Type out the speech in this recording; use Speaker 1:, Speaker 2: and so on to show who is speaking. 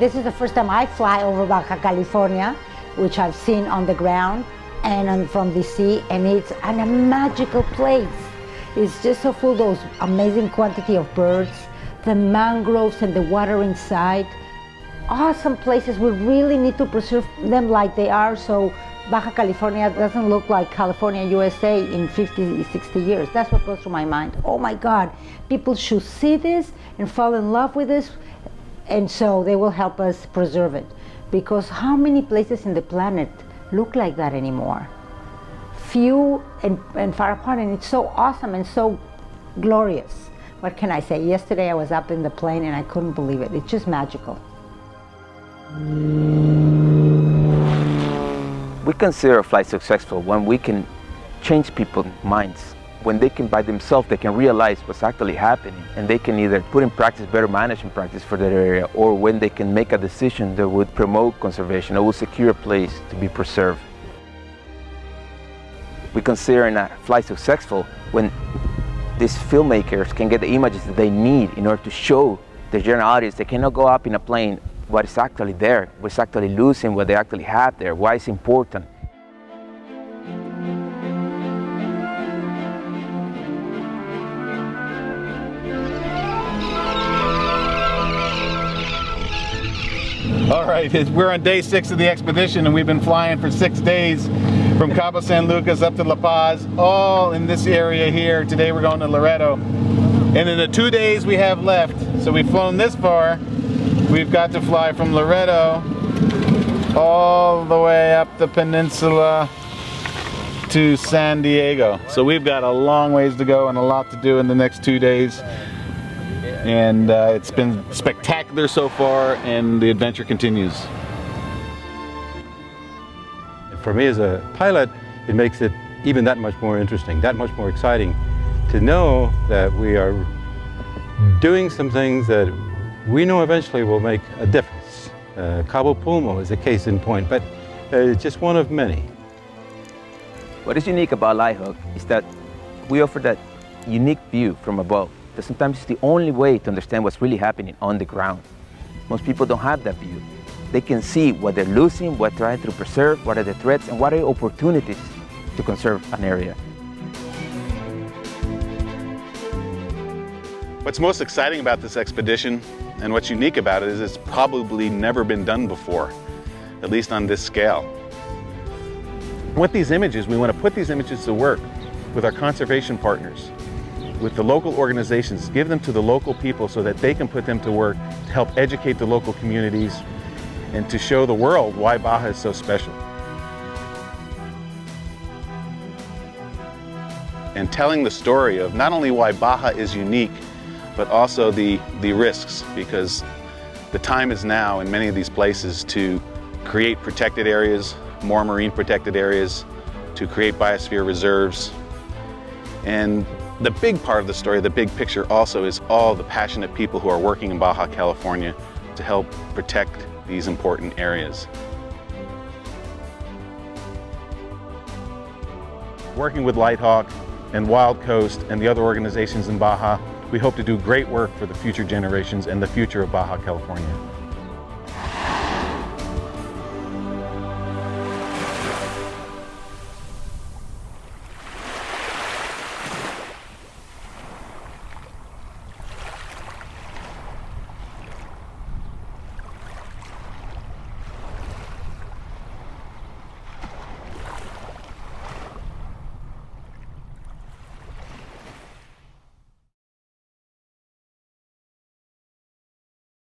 Speaker 1: this is the first time I fly over Baja California, which I've seen on the ground and from the sea, and it's a magical place. It's just so full of those amazing quantity of birds, the mangroves and the water inside. Awesome places. We really need to preserve them like they are, so Baja California doesn't look like California, USA in 50, 60 years. That's what goes through my mind. Oh my God, people should see this and fall in love with this, and so they will help us preserve it. Because how many places in the planet look like that anymore? Few and far apart, and it's so awesome and so glorious. What can I say? Yesterday I was up in the plane and I couldn't believe it. It's just magical.
Speaker 2: We consider a flight successful when we can change people's minds, when they can by themselves, they can realize what's actually happening, and they can either put in practice better management practice for that area, or when they can make a decision that would promote conservation or would secure a place to be preserved. We consider a flight successful when these filmmakers can get the images that they need in order to show the general audience. They cannot go up in a plane what is actually there, what's actually losing, what they actually have there, why it's important.
Speaker 3: All right, we're on day 6 of the expedition, and we've been flying for 6 days from Cabo San Lucas up to La Paz, all in this area here. Today we're going to Loreto. And in the 2 days we have left, so we've flown this far, we've got to fly from Loreto all the way up the peninsula to San Diego. So we've got a long ways to go and a lot to do in the next 2 days. And it's been spectacular so far, and the adventure continues.
Speaker 4: For me as a pilot, it makes it even that much more interesting, that much more exciting to know that we are doing some things that we know eventually will make a difference. Cabo Pulmo is a case in point, but it's just one of many.
Speaker 2: What is unique about LightHawk is that we offer that unique view from above. That sometimes it's the only way to understand what's really happening on the ground. Most people don't have that view. They can see what they're losing, what they're trying to preserve, what are the threats, and what are the opportunities to conserve an area.
Speaker 3: What's most exciting about this expedition, and what's unique about it, is it's probably never been done before, at least on this scale. With these images, we want to put these images to work with our conservation partners, with the local organizations, give them to the local people so that they can put them to work to help educate the local communities and to show the world why Baja is so special. And telling the story of not only why Baja is unique, but also the risks, because the time is now in many of these places to create protected areas, more marine protected areas, to create biosphere reserves. And the big part of the story, the big picture also, is all the passionate people who are working in Baja California to help protect these important areas. Working with LightHawk and Wild Coast and the other organizations in Baja, we hope to do great work for the future generations and the future of Baja California.